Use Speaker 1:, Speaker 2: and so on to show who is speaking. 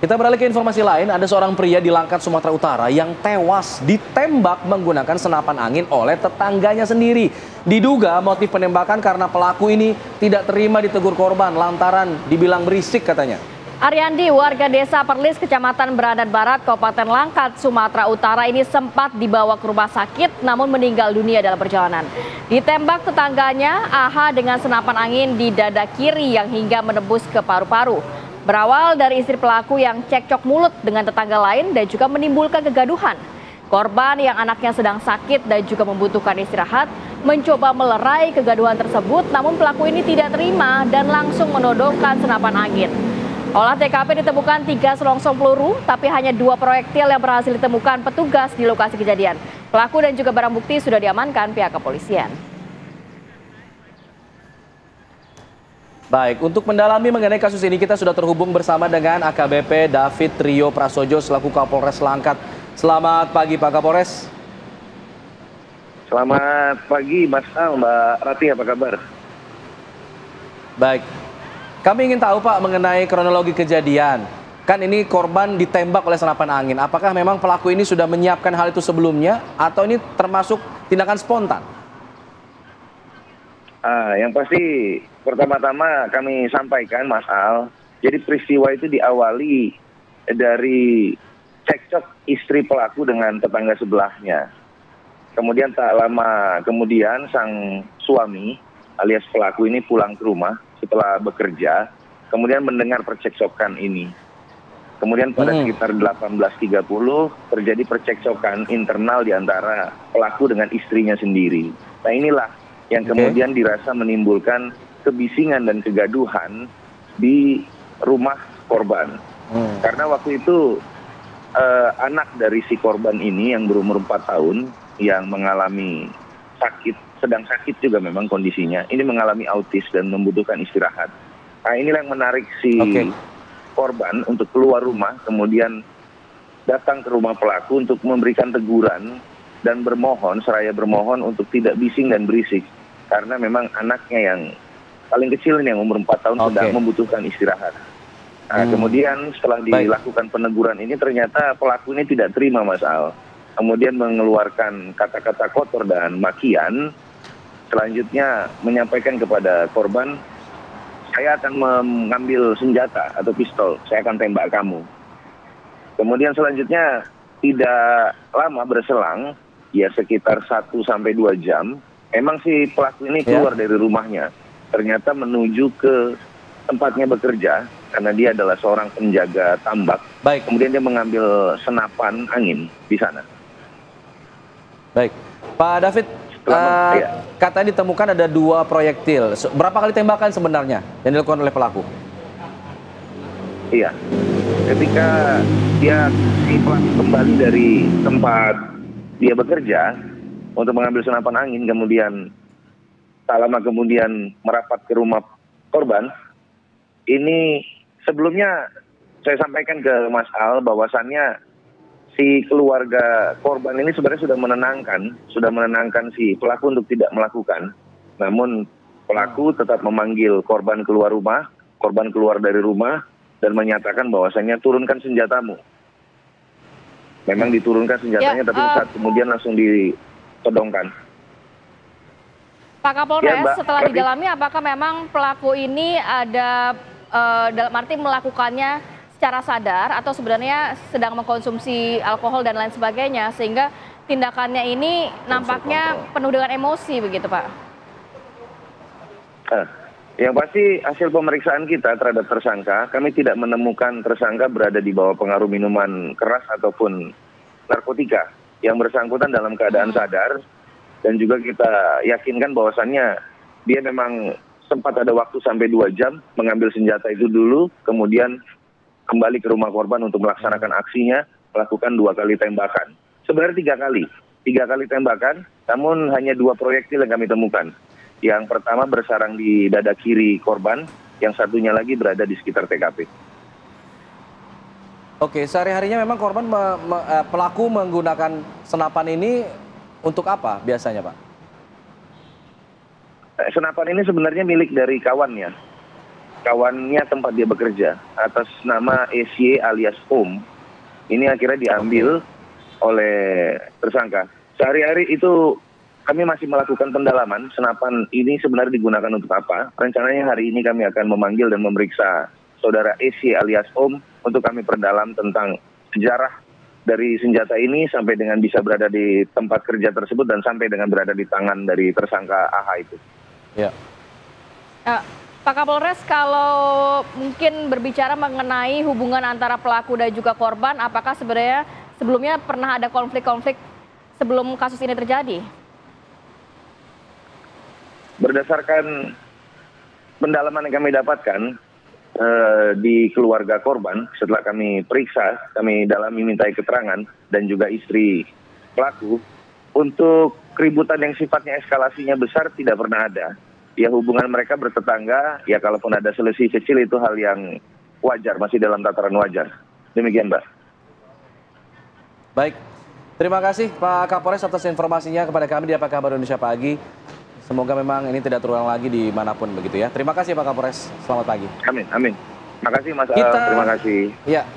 Speaker 1: Kita beralih ke informasi lain, ada seorang pria di Langkat, Sumatera Utara yang tewas ditembak menggunakan senapan angin oleh tetangganya sendiri. Diduga motif penembakan karena pelaku ini tidak terima ditegur korban lantaran dibilang berisik katanya.
Speaker 2: Ariandi, warga desa Perlis, Kecamatan Beradat Barat, Kabupaten Langkat, Sumatera Utara ini sempat dibawa ke rumah sakit namun meninggal dunia dalam perjalanan. Ditembak tetangganya, AH dengan senapan angin di dada kiri yang hingga menembus ke paru-paru. Berawal dari istri pelaku yang cekcok mulut dengan tetangga lain dan juga menimbulkan kegaduhan. Korban yang anaknya sedang sakit dan juga membutuhkan istirahat mencoba melerai kegaduhan tersebut, namun pelaku ini tidak terima dan langsung menodongkan senapan angin. Olah TKP ditemukan 3 selongsong peluru, tapi hanya 2 proyektil yang berhasil ditemukan petugas di lokasi kejadian. Pelaku dan juga barang bukti sudah diamankan pihak kepolisian.
Speaker 1: Baik, untuk mendalami mengenai kasus ini kita sudah terhubung bersama dengan AKBP David Trio Prasojo selaku Kapolres Langkat. Selamat pagi Pak Kapolres.
Speaker 3: Selamat pagi Mas Al, Mbak Rati, apa kabar?
Speaker 1: Baik, kami ingin tahu Pak mengenai kronologi kejadian. Kan ini korban ditembak oleh senapan angin. Apakah memang pelaku ini sudah menyiapkan hal itu sebelumnya atau ini termasuk tindakan spontan?
Speaker 3: Yang pasti pertama-tama kami sampaikan Mas Al, jadi peristiwa itu diawali dari cekcok istri pelaku dengan tetangga sebelahnya. Kemudian tak lama kemudian sang suami alias pelaku ini pulang ke rumah setelah bekerja, kemudian mendengar percekcokan ini. Kemudian pada sekitar 18.30 terjadi percekcokan internal di antara pelaku dengan istrinya sendiri. Nah inilah yang kemudian dirasa menimbulkan kebisingan dan kegaduhan di rumah korban. Karena waktu itu anak dari si korban ini yang berumur 4 tahun yang mengalami sakit, sedang sakit juga memang kondisinya, ini mengalami autis dan membutuhkan istirahat. Nah inilah yang menarik si korban untuk keluar rumah, kemudian datang ke rumah pelaku untuk memberikan teguran dan bermohon, seraya bermohon untuk tidak bising dan berisik. Karena memang anaknya yang paling kecil ini yang umur 4 tahun sedang membutuhkan istirahat. Nah, kemudian setelah dilakukan peneguran ini ternyata pelaku ini tidak terima Mas Al. Kemudian mengeluarkan kata-kata kotor dan makian. Selanjutnya menyampaikan kepada korban, saya akan mengambil senjata atau pistol, saya akan tembak kamu. Kemudian selanjutnya tidak lama berselang, ya sekitar 1-2 jam, emang si pelaku ini keluar dari rumahnya. Ternyata menuju ke tempatnya bekerja, karena dia adalah seorang penjaga tambak. Kemudian dia mengambil senapan angin di sana.
Speaker 1: Baik, Pak David, katanya ditemukan ada 2 proyektil. Berapa kali tembakan sebenarnya yang dilakukan oleh pelaku?
Speaker 3: Iya, ketika si pelaku kembali dari tempat dia bekerja untuk mengambil senapan angin, kemudian tak lama kemudian merapat ke rumah korban. Ini sebelumnya saya sampaikan ke Mas Al bahwasannya si keluarga korban ini sebenarnya sudah menenangkan si pelaku untuk tidak melakukan. Namun pelaku tetap memanggil korban keluar rumah, korban keluar dari rumah dan menyatakan bahwasannya turunkan senjatamu. Memang diturunkan senjatanya, tapi saat kemudian langsung ditodongkan.
Speaker 2: Pak Kapolres, setelah didalami apakah memang pelaku ini ada dalam arti melakukannya secara sadar atau sebenarnya sedang mengkonsumsi alkohol dan lain sebagainya sehingga tindakannya ini nampaknya penuh dengan emosi begitu Pak?
Speaker 3: Yang pasti hasil pemeriksaan kita terhadap tersangka, kami tidak menemukan tersangka berada di bawah pengaruh minuman keras ataupun narkotika. Yang bersangkutan dalam keadaan sadar dan juga kita yakinkan bahwasannya dia memang sempat ada waktu sampai 2 jam mengambil senjata itu dulu, kemudian kembali ke rumah korban untuk melaksanakan aksinya, melakukan 2 kali tembakan. Sebenarnya 3 kali tembakan, namun hanya 2 proyektil yang kami temukan. Yang pertama bersarang di dada kiri korban, yang satunya lagi berada di sekitar TKP.
Speaker 1: Oke, sehari-harinya memang korban pelaku menggunakan senapan ini untuk apa biasanya Pak?
Speaker 3: Senapan ini sebenarnya milik dari kawannya. kawannya tempat dia bekerja atas nama SY alias Om. Ini akhirnya diambil oleh tersangka. Sehari-hari itu kami masih melakukan pendalaman senapan ini sebenarnya digunakan untuk apa. Rencananya hari ini kami akan memanggil dan memeriksa saudara SY alias Om untuk kami perdalam tentang sejarah dari senjata ini sampai dengan bisa berada di tempat kerja tersebut dan sampai dengan berada di tangan dari tersangka AH itu.
Speaker 1: Ya.
Speaker 2: Pak Kapolres, kalau mungkin berbicara mengenai hubungan antara pelaku dan juga korban, apakah sebenarnya sebelumnya pernah ada konflik-konflik sebelum kasus ini terjadi?
Speaker 3: Berdasarkan pendalaman yang kami dapatkan di keluarga korban, setelah kami periksa, kami dalami mintai keterangan dan juga istri pelaku, untuk keributan yang sifatnya eskalasinya besar tidak pernah ada. Ya hubungan mereka bertetangga, ya kalaupun ada selisih kecil itu hal yang wajar, masih dalam tataran wajar. Demikian, Mbak.
Speaker 1: Baik, terima kasih Pak Kapolres atas informasinya kepada kami di Apa Kabar Indonesia Pagi. Semoga memang ini tidak terulang lagi dimanapun begitu ya. Terima kasih Pak Kapolres, selamat pagi.
Speaker 3: Amin, amin. Terima kasih Mas Al, terima kasih.
Speaker 1: Ya,